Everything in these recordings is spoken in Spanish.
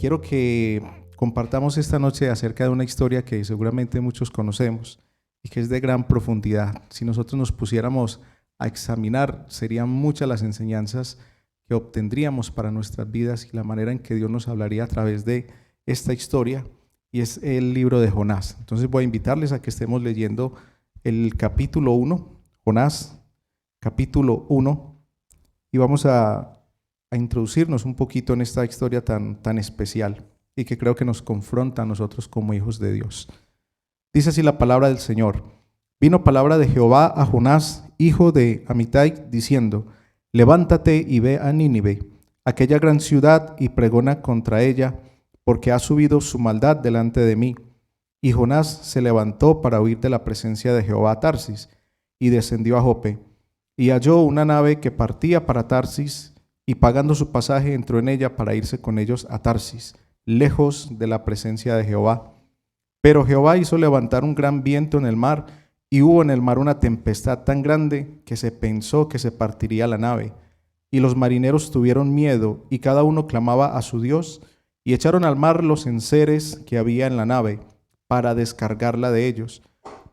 quiero que compartamos esta noche acerca de una historia que seguramente muchos conocemos y que es de gran profundidad. Si nosotros nos pusiéramos a examinar, serían muchas las enseñanzas que obtendríamos para nuestras vidas y la manera en que Dios nos hablaría a través de esta historia, y es el libro de Jonás. Entonces voy a invitarles a que estemos leyendo el capítulo 1, Jonás, capítulo 1, y vamos a introducirnos un poquito en esta historia tan especial y que creo que nos confronta a nosotros como hijos de Dios. Dice así la palabra del Señor: vino palabra de Jehová a Jonás, hijo de Amitai, diciendo: levántate y ve a Nínive, aquella gran ciudad, y pregona contra ella, porque ha subido su maldad delante de mí. Y Jonás se levantó para huir de la presencia de Jehová a Tarsis, y descendió a Jope, y halló una nave que partía para Tarsis, y pagando su pasaje entró en ella para irse con ellos a Tarsis, lejos de la presencia de Jehová. Pero Jehová hizo levantar un gran viento en el mar, y hubo en el mar una tempestad tan grande que se pensó que se partiría la nave. Y los marineros tuvieron miedo, y cada uno clamaba a su Dios, y echaron al mar los enseres que había en la nave, para descargarla de ellos.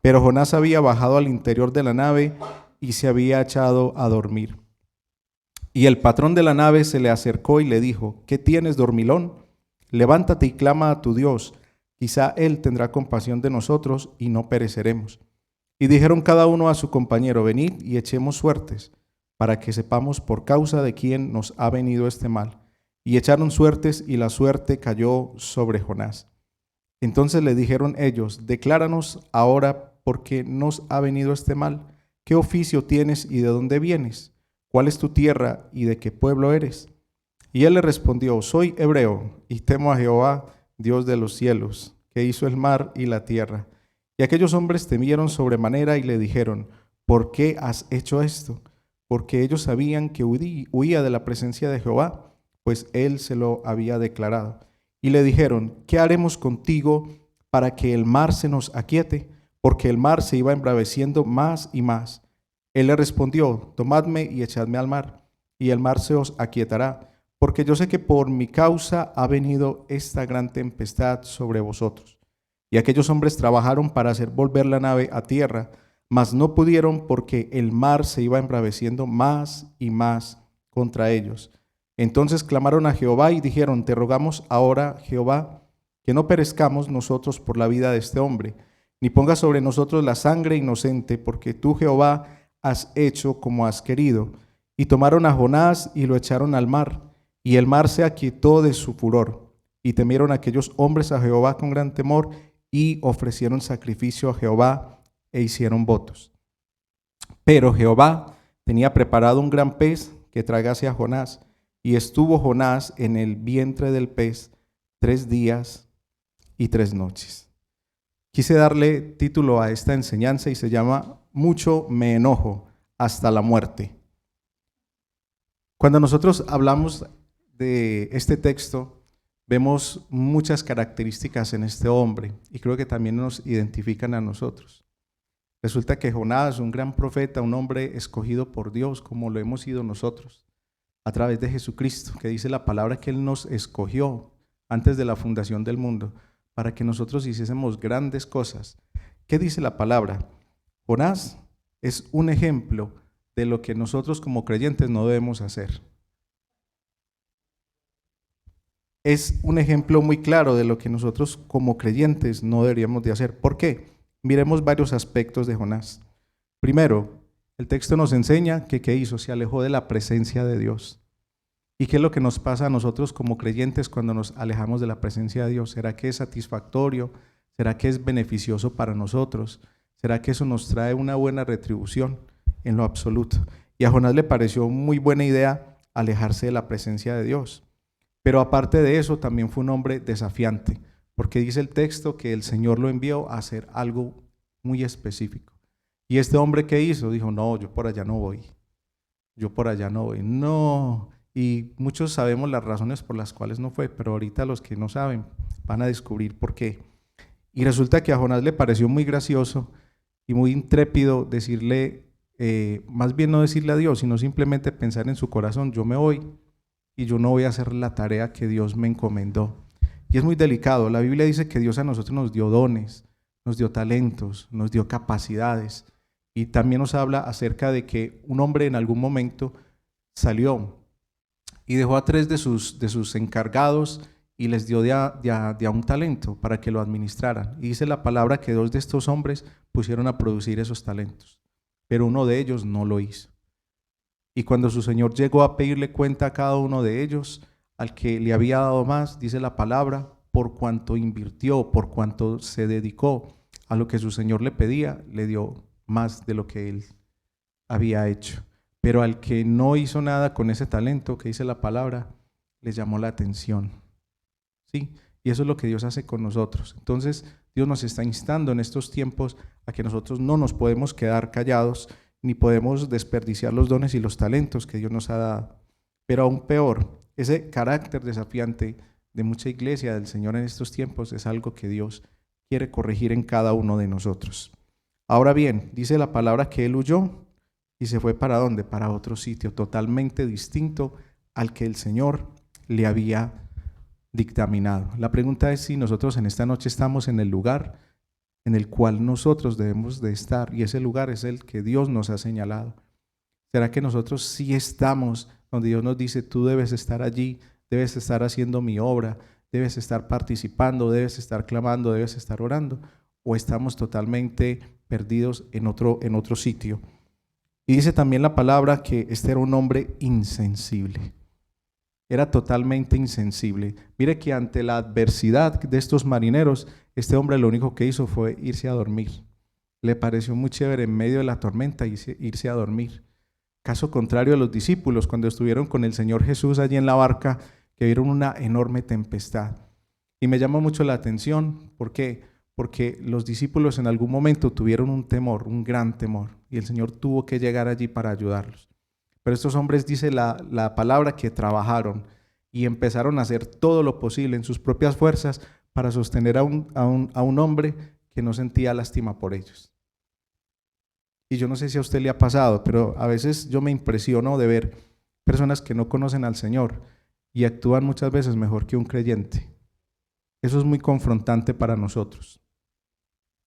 Pero Jonás había bajado al interior de la nave, y se había echado a dormir. Y el patrón de la nave se le acercó y le dijo: ¿qué tienes, dormilón? Levántate y clama a tu Dios, quizá Él tendrá compasión de nosotros y no pereceremos. Y dijeron cada uno a su compañero: venid y echemos suertes, para que sepamos por causa de quién nos ha venido este mal. Y echaron suertes, y la suerte cayó sobre Jonás. Entonces le dijeron ellos: decláranos ahora por qué nos ha venido este mal. ¿Qué oficio tienes y de dónde vienes? ¿Cuál es tu tierra y de qué pueblo eres? Y él le respondió: soy hebreo y temo a Jehová, Dios de los cielos, que hizo el mar y la tierra. Y aquellos hombres temieron sobremanera y le dijeron: ¿por qué has hecho esto? Porque ellos sabían que huía de la presencia de Jehová, pues él se lo había declarado. Y le dijeron: ¿qué haremos contigo para que el mar se nos aquiete? Porque el mar se iba embraveciendo más y más. Él le respondió: tomadme y echadme al mar, y el mar se os aquietará, porque yo sé que por mi causa ha venido esta gran tempestad sobre vosotros. Y aquellos hombres trabajaron para hacer volver la nave a tierra, mas no pudieron, porque el mar se iba embraveciendo más y más contra ellos. Entonces clamaron a Jehová y dijeron: te rogamos ahora, Jehová, que no perezcamos nosotros por la vida de este hombre, ni pongas sobre nosotros la sangre inocente, porque tú, Jehová, has hecho como has querido. Y tomaron a Jonás y lo echaron al mar, y el mar se aquietó de su furor. Y temieron aquellos hombres a Jehová con gran temor, y ofrecieron sacrificio a Jehová e hicieron votos. Pero Jehová tenía preparado un gran pez que tragase a Jonás, y estuvo Jonás en el vientre del pez 3 días y 3 noches. Quise darle título a esta enseñanza y se llama: mucho me enojo hasta la muerte. Cuando nosotros hablamos de este texto, vemos muchas características en este hombre y creo que también nos identifican a nosotros. Resulta que Jonás, un gran profeta, un hombre escogido por Dios, como lo hemos sido nosotros, a través de Jesucristo, que dice la palabra que Él nos escogió antes de la fundación del mundo, para que nosotros hiciésemos grandes cosas. ¿Qué dice la palabra? Jonás es un ejemplo de lo que nosotros como creyentes no debemos hacer. Es un ejemplo muy claro de lo que nosotros como creyentes no deberíamos de hacer. ¿Por qué? Miremos varios aspectos de Jonás. Primero, el texto nos enseña que ¿qué hizo? Se alejó de la presencia de Dios. ¿Y qué es lo que nos pasa a nosotros como creyentes cuando nos alejamos de la presencia de Dios? ¿Será que es satisfactorio? ¿Será que es beneficioso para nosotros? ¿Será que eso nos trae una buena retribución? En lo absoluto. Y a Jonás le pareció muy buena idea alejarse de la presencia de Dios. Pero aparte de eso, también fue un hombre desafiante, porque dice el texto que el Señor lo envió a hacer algo muy específico. ¿Y este hombre qué hizo? Dijo: no, yo por allá no voy. Yo por allá no voy. No. Y muchos sabemos las razones por las cuales no fue, pero ahorita los que no saben van a descubrir por qué. Y resulta que a Jonás le pareció muy gracioso y muy intrépido decirle, más bien no decirle a Dios, sino simplemente pensar en su corazón: yo me voy y yo no voy a hacer la tarea que Dios me encomendó. Y es muy delicado. La Biblia dice que Dios a nosotros nos dio dones, nos dio talentos, nos dio capacidades. Y también nos habla acerca de que un hombre en algún momento salió y dejó a 3 de sus encargados y les dio de a un talento para que lo administraran. Y dice la palabra que 2 de estos hombres pusieron a producir esos talentos, pero uno de ellos no lo hizo. Y cuando su señor llegó a pedirle cuenta a cada uno de ellos, al que le había dado más, dice la palabra, por cuanto invirtió, por cuanto se dedicó a lo que su señor le pedía, le dio más de lo que él había hecho. Pero al que no hizo nada con ese talento que dice la palabra, le llamó la atención. ¿Sí? Y eso es lo que Dios hace con nosotros. Entonces, Dios nos está instando en estos tiempos a que nosotros no nos podemos quedar callados, ni podemos desperdiciar los dones y los talentos que Dios nos ha dado. Pero aún peor, ese carácter desafiante de mucha iglesia del Señor en estos tiempos es algo que Dios quiere corregir en cada uno de nosotros. Ahora bien, dice la palabra que él huyó y se fue ¿para dónde? Para otro sitio totalmente distinto al que el Señor le había dictaminado. La pregunta es si nosotros en esta noche estamos en el lugar en el cual nosotros debemos de estar, y ese lugar es el que Dios nos ha señalado. ¿Será que nosotros sí estamos donde Dios nos dice, tú debes estar allí, debes estar haciendo mi obra, debes estar participando, debes estar clamando, debes estar orando? ¿O estamos totalmente perdidos en otro sitio? Y dice también la palabra que este era un hombre insensible. Era totalmente insensible. Mire que ante la adversidad de estos marineros, este hombre lo único que hizo fue irse a dormir. Le pareció muy chévere en medio de la tormenta irse a dormir. Caso contrario a los discípulos cuando estuvieron con el Señor Jesús allí en la barca, que vieron una enorme tempestad. Y me llama mucho la atención, ¿por qué? Porque los discípulos en algún momento tuvieron un temor, un gran temor, y el Señor tuvo que llegar allí para ayudarlos. Pero estos hombres, dice la palabra, que trabajaron y empezaron a hacer todo lo posible en sus propias fuerzas para sostener a un hombre que no sentía lástima por ellos. Y yo no sé si a usted le ha pasado, pero a veces yo me impresiono de ver personas que no conocen al Señor y actúan muchas veces mejor que un creyente. Eso es muy confrontante para nosotros.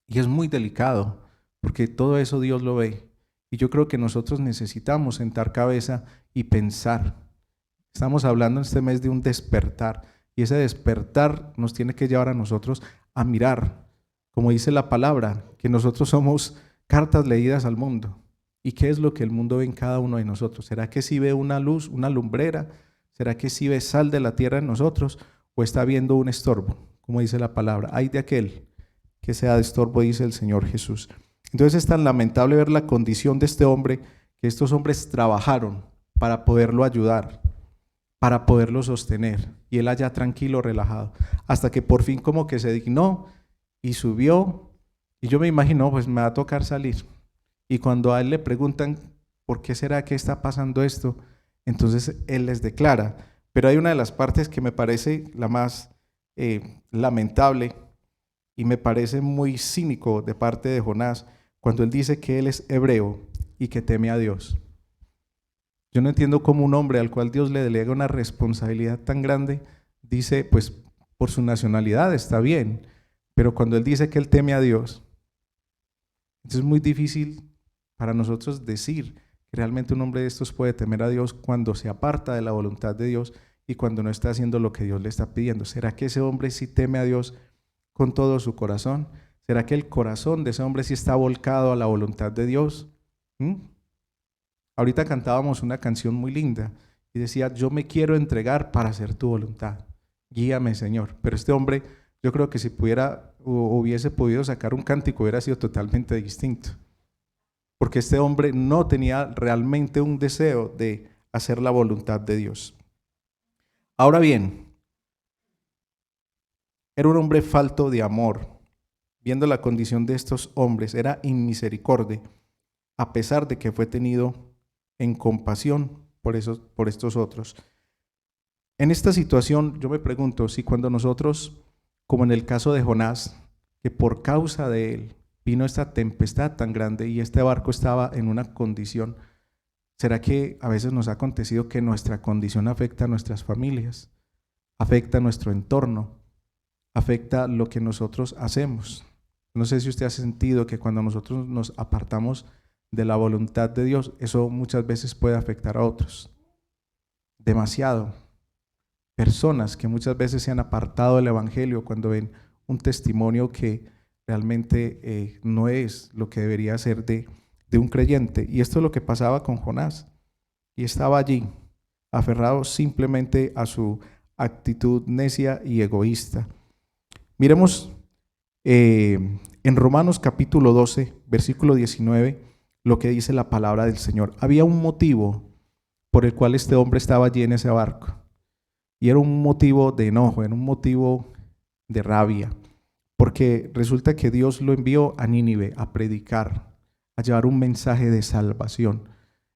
Y es muy delicado, porque todo eso Dios lo ve. Y yo creo que nosotros necesitamos sentar cabeza y pensar. Estamos hablando en este mes de un despertar, y ese despertar nos tiene que llevar a nosotros a mirar, como dice la palabra, que nosotros somos cartas leídas al mundo. ¿Y qué es lo que el mundo ve en cada uno de nosotros? ¿Será que sí ve una luz, una lumbrera? ¿Será que sí ve sal de la tierra en nosotros? ¿O está viendo un estorbo? Como dice la palabra, ay de aquel que sea de estorbo, dice el Señor Jesús. Entonces es tan lamentable ver la condición de este hombre, que estos hombres trabajaron para poderlo ayudar, para poderlo sostener, y él allá tranquilo, relajado, hasta que por fin como que se dignó y subió, y yo me imagino, pues me va a tocar salir. Y cuando a él le preguntan, ¿por qué será que está pasando esto? Entonces él les declara, pero hay una de las partes que me parece la más lamentable y me parece muy cínico de parte de Jonás, cuando él dice que él es hebreo y que teme a Dios. Yo no entiendo cómo un hombre al cual Dios le delega una responsabilidad tan grande, dice, pues por su nacionalidad está bien, pero cuando él dice que él teme a Dios, entonces es muy difícil para nosotros decir que realmente un hombre de estos puede temer a Dios cuando se aparta de la voluntad de Dios y cuando no está haciendo lo que Dios le está pidiendo. ¿Será que ese hombre sí teme a Dios con todo su corazón? ¿Será que el corazón de ese hombre sí está volcado a la voluntad de Dios? Ahorita cantábamos una canción muy linda y decía, yo me quiero entregar para hacer tu voluntad. Guíame, Señor. Pero este hombre, yo creo que si pudiera o hubiese podido sacar un cántico, hubiera sido totalmente distinto. Porque este hombre no tenía realmente un deseo de hacer la voluntad de Dios. Ahora bien, era un hombre falto de amor. Viendo la condición de estos hombres, era inmisericordia, a pesar de que fue tenido en compasión por estos otros. En esta situación, yo me pregunto si cuando nosotros, como en el caso de Jonás, que por causa de él vino esta tempestad tan grande y este barco estaba en una condición, ¿será que a veces nos ha acontecido que nuestra condición afecta a nuestras familias, afecta a nuestro entorno? afecta lo que nosotros hacemos. No sé si usted ha sentido que cuando nosotros nos apartamos de la voluntad de Dios, eso muchas veces puede afectar a otros. Demasiado. Personas que muchas veces se han apartado del evangelio cuando ven un testimonio que realmente no es lo que debería ser de un creyente. Y esto es lo que pasaba con Jonás. Y estaba allí, aferrado simplemente a su actitud necia y egoísta. Miremos en Romanos capítulo 12, versículo 19, lo que dice la palabra del Señor. Había un motivo por el cual este hombre estaba allí en ese barco. Y era un motivo de enojo, era un motivo de rabia, porque resulta que Dios lo envió a Nínive a predicar, a llevar un mensaje de salvación.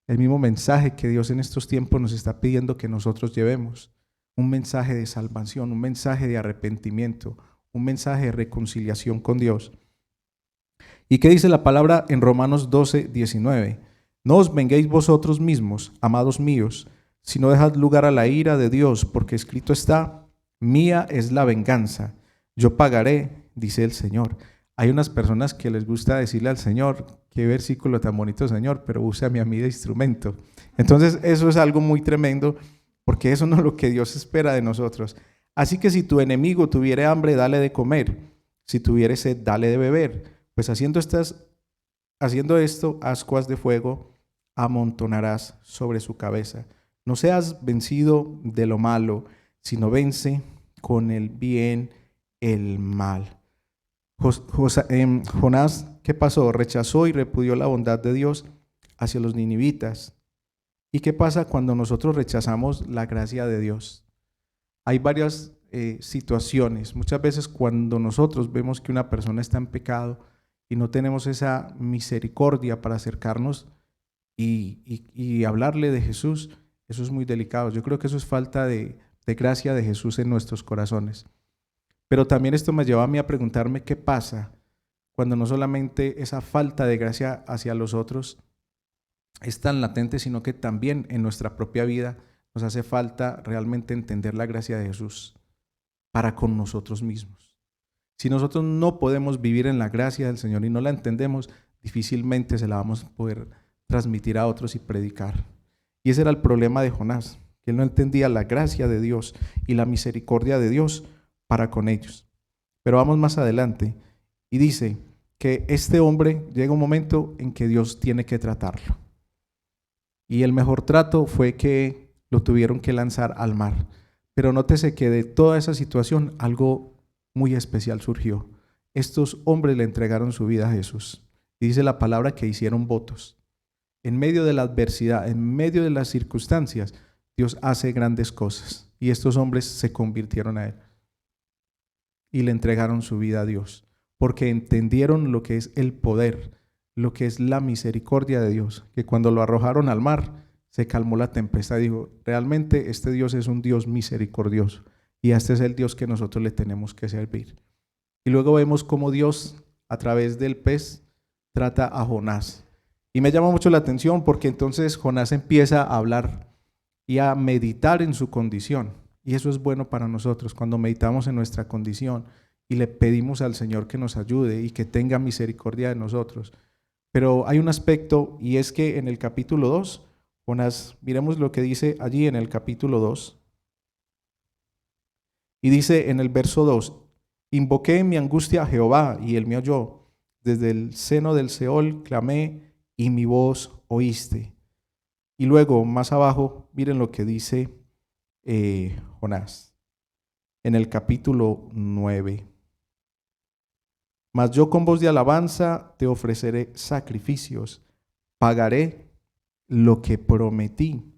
El mismo mensaje que Dios en estos tiempos nos está pidiendo que nosotros llevemos. Un mensaje de salvación, un mensaje de arrepentimiento, un mensaje de reconciliación con Dios. ¿Y qué dice la palabra en Romanos 12, 19? No os venguéis vosotros mismos, amados míos, sino dejad lugar a la ira de Dios, porque escrito está, mía es la venganza, yo pagaré, dice el Señor. Hay unas personas que les gusta decirle al Señor, qué versículo tan bonito, Señor, pero úsame a mí de instrumento. Entonces eso es algo muy tremendo, porque eso no es lo que Dios espera de nosotros. Así que si tu enemigo tuviere hambre, dale de comer, si tuviere sed, dale de beber, pues haciendo esto, ascuas de fuego amontonarás sobre su cabeza. No seas vencido de lo malo, sino vence con el bien el mal. Jonás, ¿qué pasó? Rechazó y repudió la bondad de Dios hacia los ninivitas. ¿Y qué pasa cuando nosotros rechazamos la gracia de Dios? Hay varias situaciones. Muchas veces cuando nosotros vemos que una persona está en pecado y no tenemos esa misericordia para acercarnos y hablarle de Jesús, eso es muy delicado. Yo creo que eso es falta de gracia de Jesús en nuestros corazones. Pero también esto me lleva a mí a preguntarme qué pasa cuando no solamente esa falta de gracia hacia los otros es tan latente, sino que también en nuestra propia vida nos hace falta realmente entender la gracia de Jesús para con nosotros mismos. Si nosotros no podemos vivir en la gracia del Señor y no la entendemos, difícilmente se la vamos a poder transmitir a otros y predicar. Y ese era el problema de Jonás, que él no entendía la gracia de Dios y la misericordia de Dios para con ellos. Pero vamos más adelante y dice que este hombre llega un momento en que Dios tiene que tratarlo. Y el mejor trato fue que lo tuvieron que lanzar al mar. Pero nótese que de toda esa situación algo muy especial surgió. Estos hombres le entregaron su vida a Jesús. Y dice la palabra que hicieron votos. En medio de la adversidad, en medio de las circunstancias, Dios hace grandes cosas. Y estos hombres se convirtieron a Él. Y le entregaron su vida a Dios. Porque entendieron lo que es el poder, lo que es la misericordia de Dios. Que cuando lo arrojaron al mar, se calmó la tempestad y dijo, realmente este Dios es un Dios misericordioso. Y este es el Dios que nosotros le tenemos que servir. Y luego vemos cómo Dios, a través del pez, trata a Jonás. Y me llama mucho la atención porque entonces Jonás empieza a hablar y a meditar en su condición. Y eso es bueno para nosotros cuando meditamos en nuestra condición y le pedimos al Señor que nos ayude y que tenga misericordia de nosotros. Pero hay un aspecto y es que en el capítulo 2, Jonás, miremos lo que dice allí en el capítulo 2. Y dice en el verso 2, invoqué en mi angustia a Jehová y él me oyó. Desde el seno del Seol clamé y mi voz oíste. Y luego más abajo, miren lo que dice Jonás en el capítulo 9. Mas yo con voz de alabanza te ofreceré sacrificios, pagaré lo que prometí.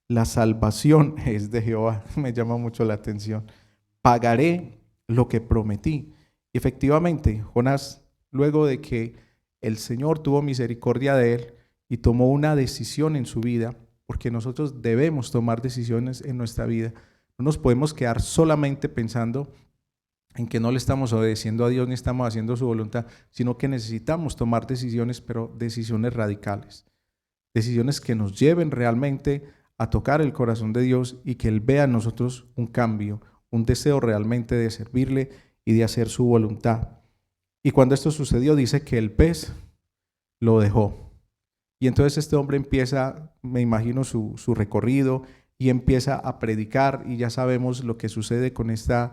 La salvación es de Jehová. Me llama mucho la atención. Pagaré lo que prometí. Y efectivamente, Jonás, luego de que el Señor tuvo misericordia de él y tomó una decisión en su vida, porque nosotros debemos tomar decisiones en nuestra vida. No nos podemos quedar solamente pensando en que no le estamos obedeciendo a Dios ni estamos haciendo su voluntad, sino que necesitamos tomar decisiones, pero decisiones radicales. Decisiones que nos lleven realmente a tocar el corazón de Dios y que Él vea en nosotros un cambio, un deseo realmente de servirle y de hacer su voluntad. Y cuando esto sucedió, dice que el pez lo dejó. Y entonces este hombre empieza, me imagino, su recorrido y empieza a predicar, y ya sabemos lo que sucede con esta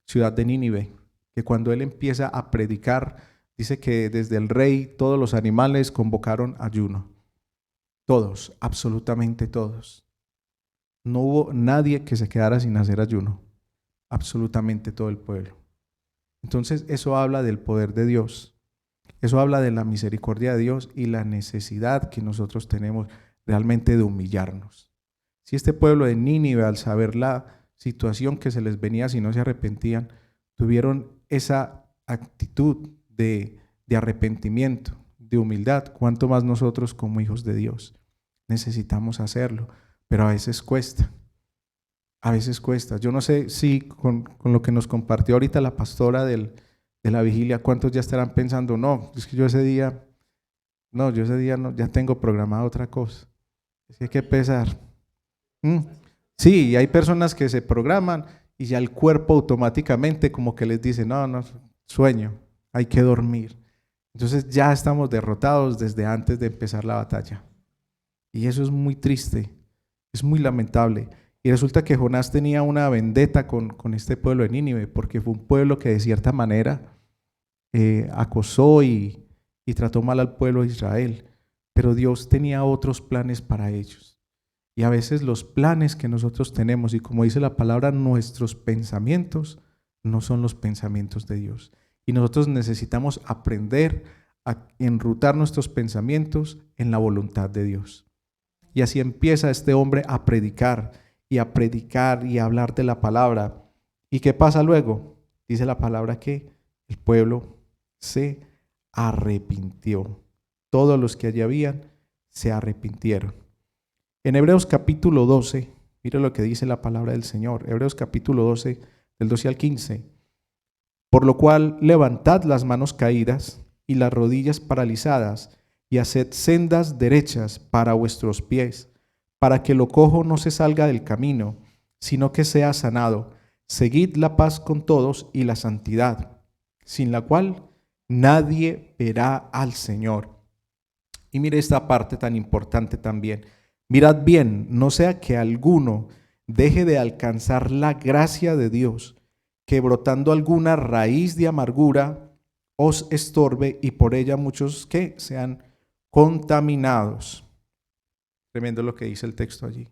ciudad de Nínive, que cuando él empieza a predicar, dice que desde el rey, todos los animales convocaron ayuno. Todos, absolutamente todos. No hubo nadie que se quedara sin hacer ayuno. Absolutamente todo el pueblo. Entonces eso habla del poder de Dios. Eso habla de la misericordia de Dios y la necesidad que nosotros tenemos realmente de humillarnos. Si este pueblo de Nínive, al saber la situación que se les venía si no se arrepentían, tuvieron esa actitud de arrepentimiento, de humildad, ¿cuánto más nosotros como hijos de Dios? Necesitamos hacerlo, pero a veces cuesta. A veces cuesta. Yo no sé si con lo que nos compartió ahorita la pastora de la vigilia, ¿cuántos ya estarán pensando? No, es que yo ese día no, ya tengo programada otra cosa. Es que hay que pesar. Sí, y hay personas que se programan y ya el cuerpo automáticamente como que les dice, no, sueño, hay que dormir. Entonces ya estamos derrotados desde antes de empezar la batalla. Y eso es muy triste, es muy lamentable. Y resulta que Jonás tenía una vendetta con este pueblo de Nínive, porque fue un pueblo que de cierta manera acosó y trató mal al pueblo de Israel. Pero Dios tenía otros planes para ellos. Y a veces los planes que nosotros tenemos, y como dice la palabra, nuestros pensamientos no son los pensamientos de Dios. Y nosotros necesitamos aprender a enrutar nuestros pensamientos en la voluntad de Dios. Y así empieza este hombre a predicar y a hablar de la palabra. ¿Y qué pasa luego? Dice la palabra que el pueblo se arrepintió. Todos los que allí habían se arrepintieron. En Hebreos capítulo 12, mire lo que dice la palabra del Señor. Hebreos capítulo 12, del 12 al 15. Por lo cual levantad las manos caídas y las rodillas paralizadas y haced sendas derechas para vuestros pies, para que lo cojo no se salga del camino, sino que sea sanado. Seguid la paz con todos y la santidad, sin la cual nadie verá al Señor. Y mire esta parte tan importante también. Mirad bien, no sea que alguno deje de alcanzar la gracia de Dios, que brotando alguna raíz de amargura os estorbe y por ella muchos que sean contaminados. Tremendo lo que dice el texto allí.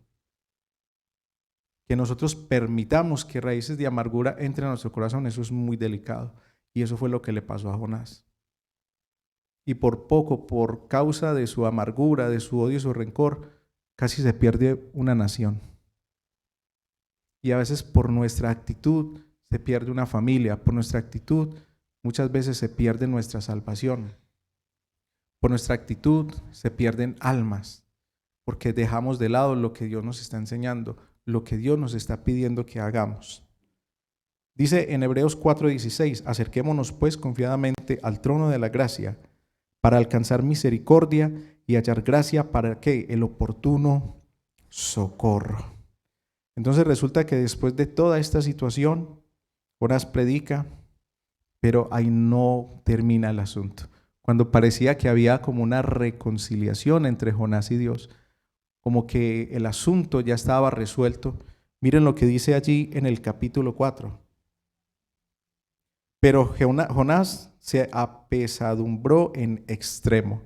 Que nosotros permitamos que raíces de amargura entren a nuestro corazón, eso es muy delicado. Y eso fue lo que le pasó a Jonás. Y por poco, por causa de su amargura, de su odio y su rencor, casi se pierde una nación. Y a veces por nuestra actitud se pierde una familia, por nuestra actitud muchas veces se pierde nuestra salvación. Por nuestra actitud se pierden almas, porque dejamos de lado lo que Dios nos está enseñando, lo que Dios nos está pidiendo que hagamos. Dice en Hebreos 4:16, acerquémonos pues confiadamente al trono de la gracia para alcanzar misericordia y hallar gracia para ¿qué? El oportuno socorro. Entonces resulta que después de toda esta situación, Jonás predica, pero ahí no termina el asunto. Cuando parecía que había como una reconciliación entre Jonás y Dios, como que el asunto ya estaba resuelto, miren lo que dice allí en el capítulo 4. Pero Jonás se apesadumbró en extremo.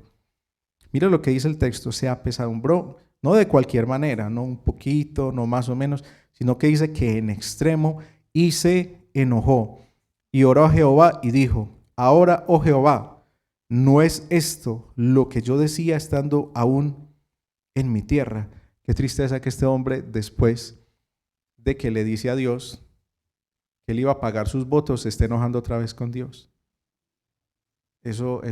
Mira lo que dice el texto, se apesadumbró, no de cualquier manera, no un poquito, no más o menos, sino que dice que en extremo y se enojó. Y oró a Jehová y dijo, ahora, oh Jehová, ¿no es esto lo que yo decía estando aún en mi tierra? Qué tristeza que este hombre, después de que le dice a Dios que él iba a pagar sus votos, se esté enojando otra vez con Dios. Eso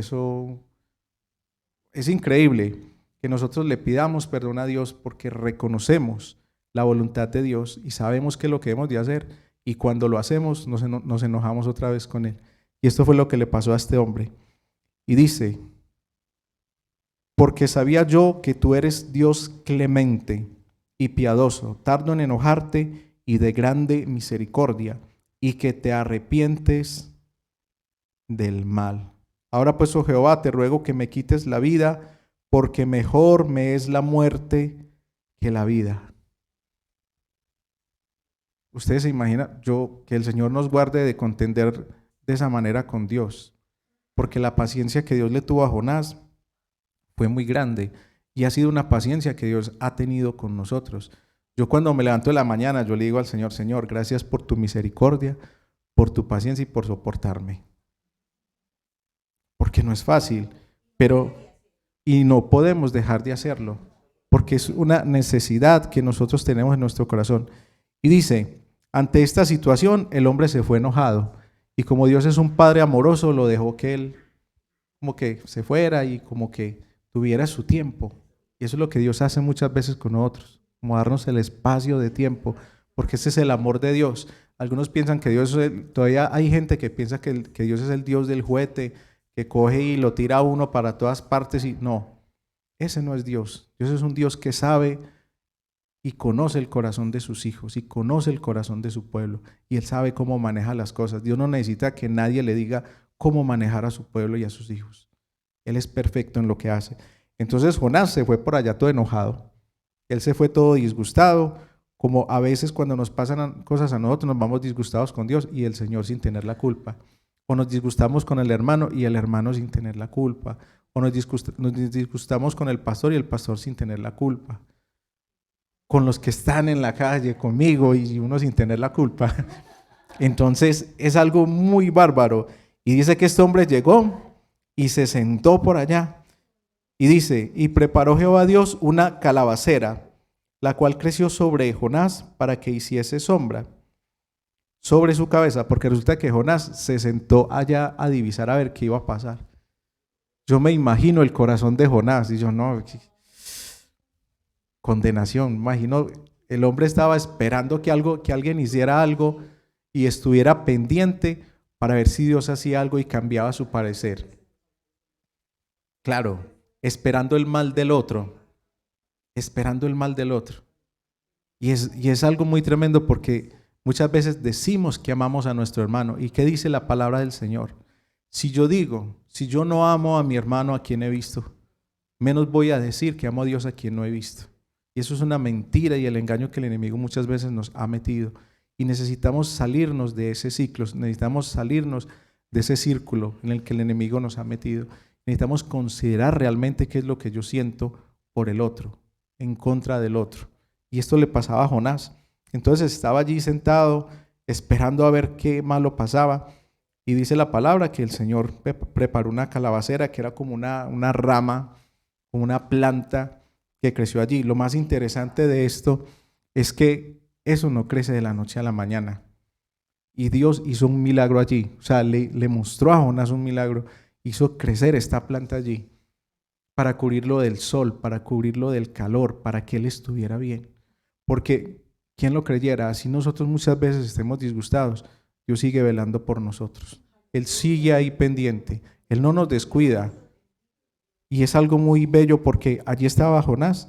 es increíble que nosotros le pidamos perdón a Dios porque reconocemos la voluntad de Dios y sabemos que es lo que debemos de hacer, y cuando lo hacemos nos enojamos otra vez con Él. Y esto fue lo que le pasó a este hombre. Y dice, porque sabía yo que tú eres Dios clemente y piadoso, tardo en enojarte y de grande misericordia, y que te arrepientes del mal. Ahora pues, oh Jehová, te ruego que me quites la vida, porque mejor me es la muerte que la vida. Ustedes se imaginan, que el Señor nos guarde de contender de esa manera con Dios, porque la paciencia que Dios le tuvo a Jonás fue muy grande y ha sido una paciencia que Dios ha tenido con nosotros. Yo cuando me levanto de la mañana, yo le digo al Señor, Señor, gracias por tu misericordia, por tu paciencia y por soportarme. Porque no es fácil, y no podemos dejar de hacerlo, porque es una necesidad que nosotros tenemos en nuestro corazón. Y dice, ante esta situación el hombre se fue enojado y como Dios es un padre amoroso, lo dejó que él como que se fuera y como que tuviera su tiempo. Y eso es lo que Dios hace muchas veces con nosotros, como darnos el espacio de tiempo, porque ese es el amor de Dios. Algunos piensan que Dios, todavía hay gente que piensa que Dios es el Dios del juguete, que coge y lo tira a uno para todas partes y no, ese no es Dios. Dios es un Dios que sabe y conoce el corazón de sus hijos y conoce el corazón de su pueblo y Él sabe cómo maneja las cosas. Dios no necesita que nadie le diga cómo manejar a su pueblo y a sus hijos. Él es perfecto en lo que hace. Entonces Jonás se fue por allá todo enojado. Él se fue todo disgustado, como a veces cuando nos pasan cosas a nosotros nos vamos disgustados con Dios y el Señor sin tener la culpa. O nos disgustamos con el hermano y el hermano sin tener la culpa. O nos disgustamos con el pastor y el pastor sin tener la culpa. Con los que están en la calle conmigo y uno sin tener la culpa. Entonces es algo muy bárbaro. Y dice que este hombre llegó y se sentó por allá. Y dice, y preparó Jehová Dios una calabacera, la cual creció sobre Jonás para que hiciese sombra sobre su cabeza, porque resulta que Jonás se sentó allá a divisar a ver qué iba a pasar. Yo me imagino el corazón de Jonás y yo no, condenación, imagino el hombre estaba esperando que alguien hiciera algo y estuviera pendiente para ver si Dios hacía algo y cambiaba su parecer. Claro, esperando el mal del otro, esperando el mal del otro. Y es algo muy tremendo porque muchas veces decimos que amamos a nuestro hermano. ¿Y qué dice la palabra del Señor? Si yo no amo a mi hermano a quien he visto, menos voy a decir que amo a Dios a quien no he visto. Y eso es una mentira y el engaño que el enemigo muchas veces nos ha metido. Y necesitamos salirnos de ese ciclo, necesitamos salirnos de ese círculo en el que el enemigo nos ha metido. Necesitamos considerar realmente qué es lo que yo siento por el otro, en contra del otro. Y esto le pasaba a Jonás. Entonces estaba allí sentado, esperando a ver qué malo pasaba. Y dice la palabra que el Señor preparó una calabacera que era como una rama, como una planta que creció allí. Lo más interesante de esto es que eso no crece de la noche a la mañana. Y Dios hizo un milagro allí. O sea, le mostró a Jonás un milagro. Hizo crecer esta planta allí para cubrirlo del sol, para cubrirlo del calor, para que él estuviera bien. Porque, ¿quién lo creyera? Así nosotros muchas veces estemos disgustados, Dios sigue velando por nosotros. Él sigue ahí pendiente. Él no nos descuida. Y es algo muy bello porque allí estaba Jonás.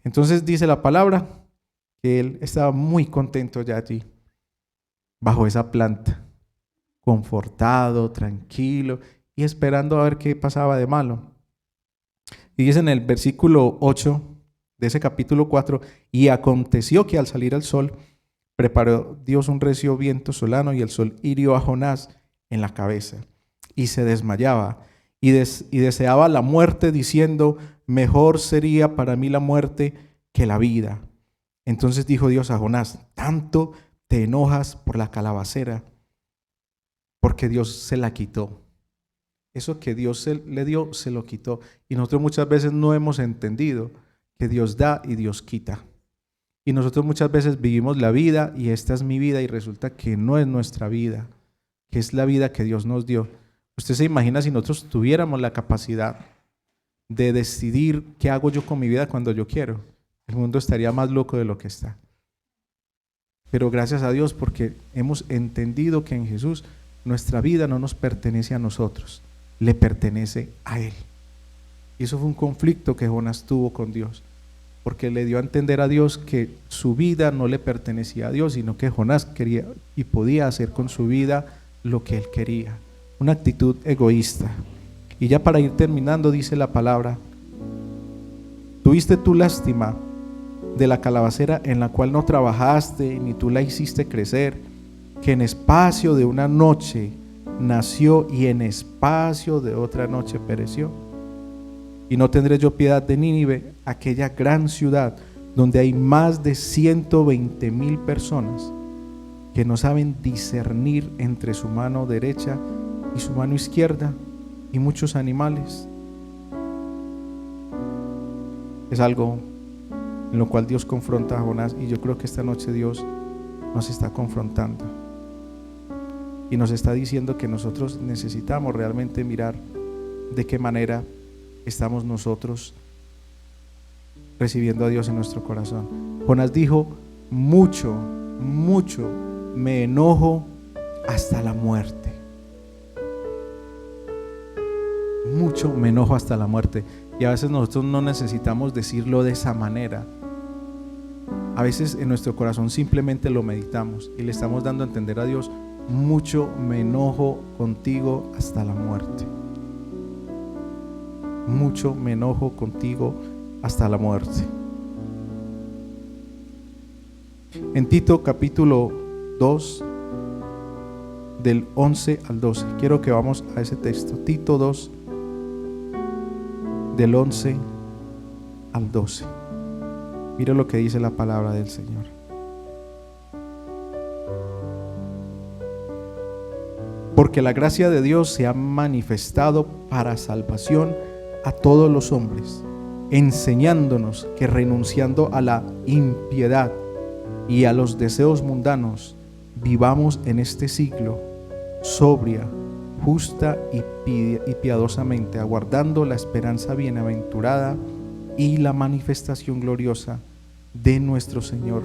Entonces dice la palabra que él estaba muy contento ya allí, bajo esa planta, confortado, tranquilo y esperando a ver qué pasaba de malo. Y dice en el versículo 8 de ese capítulo 4, y aconteció que al salir el sol, preparó Dios un recio viento solano y el sol hirió a Jonás en la cabeza y se desmayaba y deseaba la muerte diciendo, mejor sería para mí la muerte que la vida. Entonces dijo Dios a Jonás, tanto te enojas por la calabacera, porque Dios se la quitó. Eso que Dios le dio, se lo quitó. Y nosotros muchas veces no hemos entendido que Dios da y Dios quita. Y nosotros muchas veces vivimos la vida y esta es mi vida y resulta que no es nuestra vida, que es la vida que Dios nos dio. Usted se imagina si nosotros tuviéramos la capacidad de decidir qué hago yo con mi vida cuando yo quiero. El mundo estaría más loco de lo que está. Pero gracias a Dios porque hemos entendido que en Jesús nuestra vida no nos pertenece a nosotros, le pertenece a Él. Y eso fue un conflicto que Jonás tuvo con Dios, porque le dio a entender a Dios que su vida no le pertenecía a Dios, sino que Jonás quería y podía hacer con su vida lo que él quería. una actitud egoísta. Y ya para ir terminando, dice la palabra: tuviste tú lástima de la calabacera en la cual no trabajaste, ni tú la hiciste crecer, que en espacio de una noche nació y en espacio de otra noche pereció. Y no tendré yo piedad de Nínive, aquella gran ciudad donde hay más de 120,000 personas que no saben discernir entre su mano derecha y su mano izquierda, y muchos animales. Es algo en lo cual Dios confronta a Jonás, y yo creo que esta noche Dios nos está confrontando y nos está diciendo que nosotros necesitamos realmente mirar de qué manera estamos nosotros recibiendo a Dios en nuestro corazón. Jonás dijo: mucho me enojo hasta la muerte. Mucho me enojo hasta la muerte. Y a veces nosotros no necesitamos decirlo de esa manera. A veces en nuestro corazón simplemente lo meditamos y le estamos dando a entender a Dios: mucho me enojo contigo hasta la muerte. Mucho me enojo contigo hasta la muerte. En Tito capítulo 2, del 11 al 12, quiero que vamos a ese texto. Tito 2, del 11 al 12. Mira lo que dice la palabra del Señor. Porque la gracia de Dios se ha manifestado para salvación a todos los hombres, enseñándonos que renunciando a la impiedad y a los deseos mundanos, vivamos en este siglo sobria, justa y piadosamente, aguardando la esperanza bienaventurada y la manifestación gloriosa de nuestro Señor,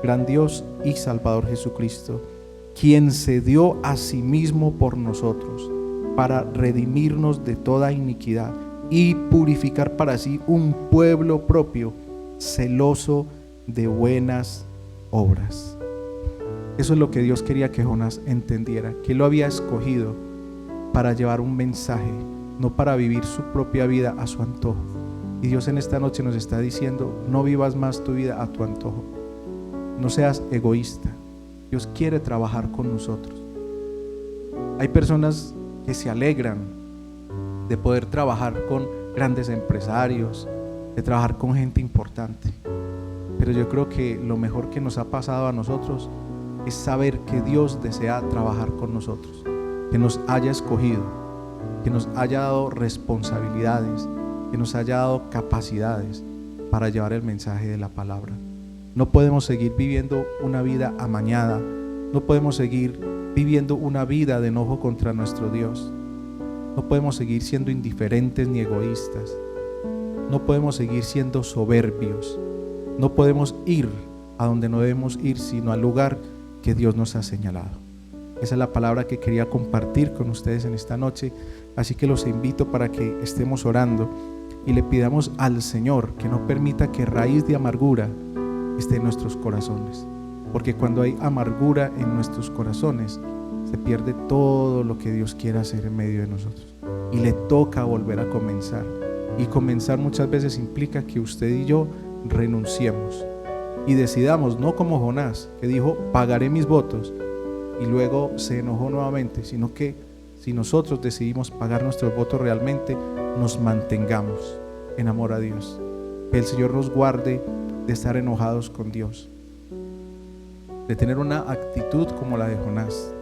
gran Dios y Salvador Jesucristo, quien se dio a sí mismo por nosotros para redimirnos de toda iniquidad y purificar para sí un pueblo propio, celoso de buenas obras. Eso es lo que Dios quería que Jonás entendiera, que él lo había escogido para llevar un mensaje, no para vivir su propia vida a su antojo. Y Dios en esta noche nos está diciendo: no vivas más tu vida a tu antojo, no seas egoísta. Dios quiere trabajar con nosotros. Hay personas que se alegran de poder trabajar con grandes empresarios, de trabajar con gente importante, pero yo creo que lo mejor que nos ha pasado a nosotros es saber que Dios desea trabajar con nosotros, que nos haya escogido, que nos haya dado responsabilidades, que nos haya dado capacidades para llevar el mensaje de la palabra. No podemos seguir viviendo una vida amañada, no podemos seguir viviendo una vida de enojo contra nuestro Dios, no podemos seguir siendo indiferentes ni egoístas, no podemos seguir siendo soberbios, no podemos ir a donde no debemos ir, sino al lugar que Dios nos ha señalado. Esa es la palabra que quería compartir con ustedes en esta noche, así que los invito para que estemos orando y le pidamos al Señor que no permita que raíz de amargura esté en nuestros corazones, porque cuando hay amargura en nuestros corazones se pierde todo lo que Dios quiere hacer en medio de nosotros y le toca volver a comenzar, y comenzar muchas veces implica que usted y yo renunciemos y decidamos, no como Jonás, que dijo: pagaré mis votos, y luego se enojó nuevamente, sino que si nosotros decidimos pagar nuestros votos realmente, nos mantengamos en amor a Dios. Que el Señor nos guarde de estar enojados con Dios, de tener una actitud como la de Jonás,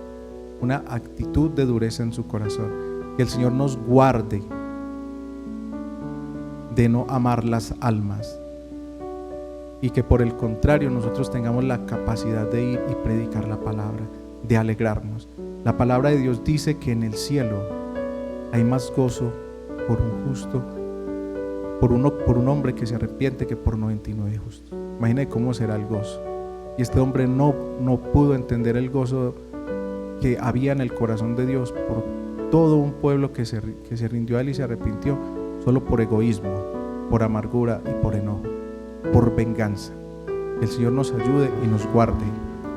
una actitud de dureza en su corazón. Que el Señor nos guarde de no amar las almas, y que por el contrario nosotros tengamos la capacidad de ir y predicar la palabra, de alegrarnos. La palabra de Dios dice que en el cielo hay más gozo por un justo, por un hombre que se arrepiente, que por 99 justos. Imagine cómo será el gozo. Y este hombre no pudo entender el gozo que había en el corazón de Dios por todo un pueblo que se rindió a él y se arrepintió, solo por egoísmo, por amargura y por enojo, por venganza. Que el Señor nos ayude y nos guarde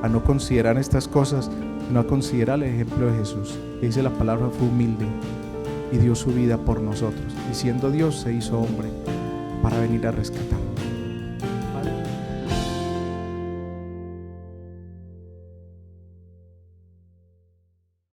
a no considerar estas cosas sino a considerar el ejemplo de Jesús, que dice la palabra fue humilde y dio su vida por nosotros, y siendo Dios se hizo hombre para venir a rescatarnos.